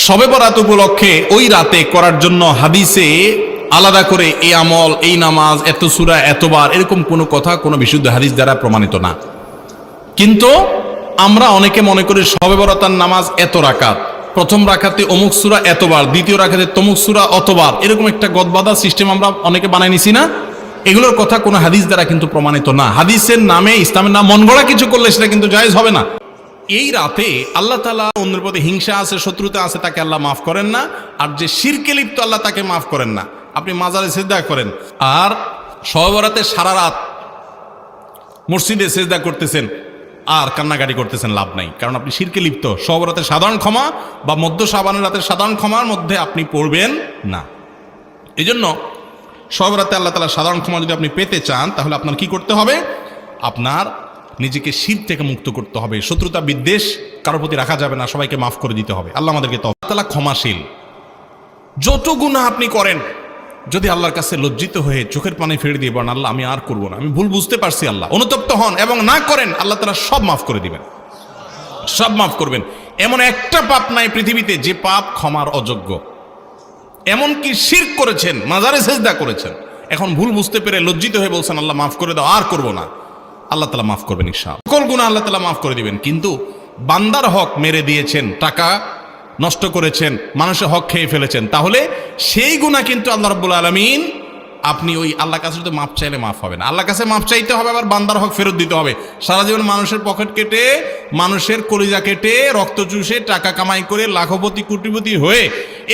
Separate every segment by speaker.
Speaker 1: শবে বরাত উপলক্ষে ওই রাতে করার জন্য হাদিসে আলাদা করে এই আমল, এই নামাজ, এত সূরা, এতবার, এরকম কোনো কথা কোনো বিশুদ্ধ হাদিস দ্বারা প্রমাণিত না। কিন্তু আমরা অনেকে মনে করি শবে বরাতের নামাজ এত রাকাত, প্রথম রাকাতে অমুক সূরা এতবার, দ্বিতীয় রাকাতে তমুক সূরা অতবার, এরকম একটা গদবাদা সিস্টেম আমরা অনেকে বানাই নিছি না। এগুলোর কথা কোনো হাদিস দ্বারা কিন্তু প্রমাণিত না। হাদিসের নামে, ইসলামের নাম মন গড়া কিছু করলে সেটা কিন্তু জায়েজ হবে না। এই রাতে আল্লাহ তাআলা অন্যের প্রতি হিংসা আছে, শত্রুতা আছে, তাকে আল্লাহ মাফ করেন না। আর যে শিরকে লিপ্ত আল্লাহ তাকে মাফ করেন না। আপনি মাজারে সিজদা করেন আর শবে বরাতে সারা রাত মসজিদে সিজদা করতেছেন আর কান্নাকাটি করতেছেন, লাভ নাই, কারণ আপনি শিরকে লিপ্ত। শবে বরাতের সাধারণ ক্ষমা বা মধ্য শাবানের রাতের সাধারণ ক্ষমার মধ্যে আপনি পড়বেন না। এই জন্য শবে বরাতে আল্লাহ তাআলা সাধারণ ক্ষমা যদি আপনি পেতে চান, তাহলে আপনার কি করতে হবে? আপনার নিজেকে শিরক থেকে মুক্ত করতে হবে। শত্রুতা বিদ্বেষ কারোর প্রতি রাখা যাবে না, সবাইকে মাফ করে দিতে হবে। আল্লাহ আমাদেরকে তৌফিক। আল্লাহ তাআলা ক্ষমাশীল। যত গুনাহ আপনি করেন, যদি আল্লাহর কাছে লজ্জিত হয়ে চোখের পানি ফেলে দিয়ে বলেন, আল্লাহ আমি আর করব না, আমি ভুল বুঝতে পারছি, আল্লাহ, অনুতপ্ত হন এবং না করেন, আল্লাহ তাআলা সব মাফ করে দিবেন, সব মাফ করবেন। এমন একটা পাপ নাই পৃথিবীতে যে পাপ ক্ষমার অযোগ্য। এমনকি শিরক করেছেন, মাজারে সিজদা করেছেন, এখন ভুল বুঝতে পেরে লজ্জিত হয়ে বলছেন আল্লাহ মাফ করে দাও, আর করব না, আল্লাহ তাআলা মাফ করবেন ইনশাআল্লাহ। সকল গুনাহ আল্লাহ তাআলা মাফ করে দিবেন। কিন্তু বান্দার হক মেরে দিয়েছেন, টাকা নষ্ট করেছেন, মানুষের হক খেয়ে ফেলেছেন, তাহলে সেই গুনাহ কিন্তু আল্লাহ রাব্বুল আলামিন, আপনি ওই আল্লাহর কাছে যদি মাফ চাইলে মাফ হবে না। আল্লাহর কাছে মাফ চাইতে হবে, আবার বান্দার হক ফেরত দিতে হবে। সারা জীবন মানুষের পকেট কেটে, মানুষের কলিজা কেটে, রক্ত চুষে, টাকা কামাই করে লাখপতি কোটিপতি হয়ে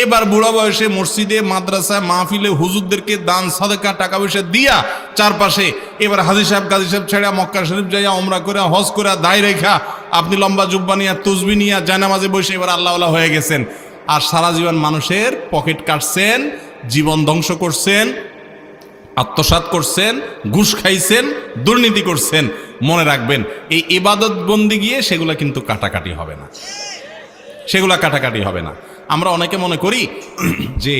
Speaker 1: এবার বুড়া বয়সে মসজিদে, মাদ্রাসায়, মাহফিলে হুজুরদেরকে দান সাদেকা টাকা পয়সা দিয়া চারপাশে এবার হাজী সাহেব গাজী সাহেব ছেড়ে মক্কা শরীফ যাইয়া ওমরা করে, হজ করে, দায় রেখা আপনি লম্বা জুব্বা নিয়া, তসবিহ নিয়া, জায়নামাজে বসে এবার আল্লাহওয়ালা হয়ে গেছেন। আর সারা জীবন মানুষের পকেট কাটছেন, জীবন ধ্বংস করছেন, আত্মসাৎ করছেন, ঘুষ খাইছেন, দুর্নীতি করছেন। মনে রাখবেন, এই ইবাদত বন্দেগী সেগুলা কিন্তু কাটাকাটি হবে না, সেগুলা কাটাকাটি হবে না। আমরা অনেকে মনে করি যে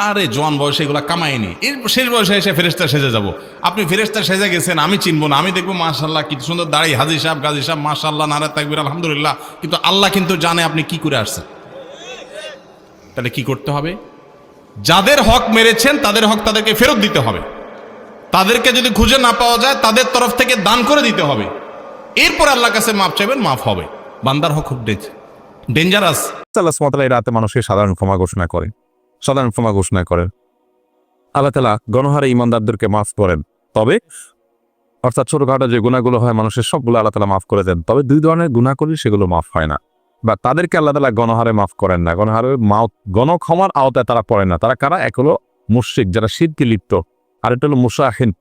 Speaker 1: আরে জোয়ান বয়সে এগুলা কামাইনি, এর শেষ বয়সে এসে ফেরেশতা সেজে যাব। আপনি ফেরেশতা সেজে গেছেন, আমি চিনবো না, আমি দেখবো মাশাআল্লাহ কি সুন্দর দাড়ি, হাজী সাহেব গাজী সাহেব মাশাআল্লাহ, নারে তাকবীর, আলহামদুলিল্লাহ, কিন্তু আল্লাহ কিন্তু জানে আপনি কি করে আসছেন। তাহলে কি করতে হবে? যাদের হক মেরেছেন তাদের হক তাদেরকে ফেরত দিতে হবে। তাদেরকে যদি খুঁজে না পাওয়া যায়, তাদের তরফ থেকে দান করে দিতে হবে। এরপর আল্লাহর কাছে মাফ চাইবেন, মাফ হবে। বান্দার হক খুব ডেঞ্জারাস।
Speaker 2: আল্লাহ সুবহানাহু ওয়া তাআলা এই রাতে মানুষকে সাধারণ ক্ষমা ঘোষণা করেন, সাধারণ ক্ষমা ঘোষণা করেন। আল্লাহ তাআলা গণহারে ইমানদারদেরকে মাফ করেন, তবে অর্থাৎ ছোটখাটো যে গুনাহগুলো হয় মানুষের সবগুলো আল্লাহ তাআলা মাফ করে দেন। তবে দুই ধরনের গুনাহ করলে সেগুলো মাফ হয় না, বা তাদেরকে আল্লাহ তাআলা গণহারে মাফ করেন না। গণক্ষমার আওতায় তারা পড়ে না। তারা কারা? এক হলো মুশরিক, যারা শিরকে লিপ্ত, আর এটা হলো মুশাহিন,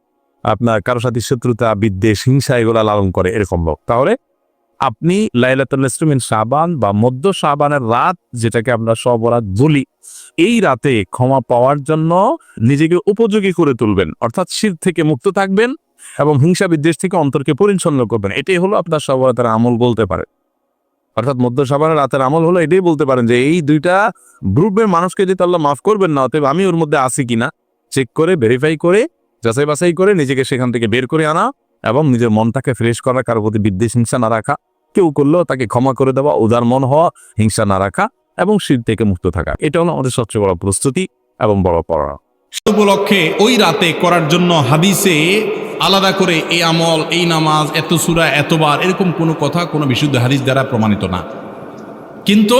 Speaker 2: আপনার কারোর সাথে শত্রুতা, বিদ্বেষ, হিংসা এগুলা লালন করে এরকম লোক। তাহলে আপনি লাইলাতুল নিসফ মিন শাবান বা মধ্য শাবানের রাত, যেটাকে আমরা শবে বরাত বলি, এই রাতে ক্ষমা পাওয়ার জন্য নিজেকে উপযোগী করে তুলবেন, অর্থাৎ শিরক থেকে মুক্ত থাকবেন এবং হিংসা বিদ্বেষ থেকে অন্তরকে পরিচ্ছন্ন করবেন। এটাই হলো আপনার শবে বরাতের আমল বলতে পারে। অর্থাৎ মধ্য শাবানের রাতের আমল হলো এটাই বলতে পারেন যে এই দুইটা গ্রুপের মানুষকে যদি আল্লাহ মাফ করবেন না, অতএব আমি ওর মধ্যে আছি কিনা চেক করে, ভেরিফাই করে, যাচাই বাছাই করে নিজেকে সেখান থেকে বের করে আনা এবং নিজের মনটাকে ফ্রেশ করা, কারোর প্রতি বিদ্বেষ হিংসা না রাখা, কেউ করলেও তাকে ক্ষমা করে দেওয়া, উদার মন হওয়া, হিংসা না রাখা এবং শিরক থেকে মুক্ত থাকা। এটা হলো আমাদের সবচেয়ে বড় প্রস্তুতি এবং বড় পড়া।
Speaker 1: উপলক্ষে ওই রাতে করার জন্য হাদিসে আলাদা করে এই আমল, এই নামাজ, এত সূরা, এতবার, এরকম কোনো কথা কোনো বিশুদ্ধ হাদিস দ্বারা প্রমাণিত না। কিন্তু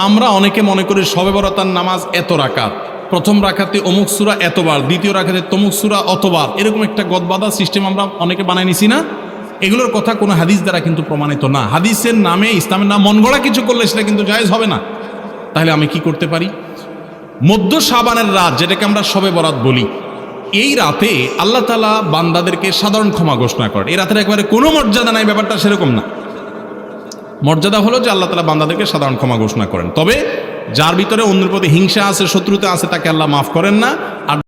Speaker 1: আমরা অনেকে মনে করি শবে বরাতের নামাজ এত রাকাত, প্রথম রাকাতে অমুক সূরা এতবার, দ্বিতীয় রাকাতে তমুক সূরা অতবার, এরকম একটা গদবাদা সিস্টেম আমরা অনেকে বানাই নিছি না। এগুলোর কথা কোনো হাদিস দ্বারা কিন্তু প্রমাণিত না। হাদিসের নামে, ইসলামের নাম মন গড়া কিছু করলে সেটা কিন্তু জায়েজ হবে না। তাহলে আমি কি করতে পারি? মধ্য শাবানের রাত, যেটাকে আমরা শবে বরাত বলি, এই রাতে আল্লাহ তাআলা বান্দাদেরকে সাধারণ ক্ষমা ঘোষণা করেন। এই রাতের একেবারে কোনো মর্যাদা নাই, ব্যাপারটা সেরকম না। মর্যাদা হলো যে আল্লাহ তাআলা বান্দাদেরকে সাধারণ ক্ষমা ঘোষণা করেন। তবে যার ভিতরে অন্যের প্রতি হিংসা আছে, শত্রুতা আছে, তাকে আল্লাহ মাফ করেন না। আর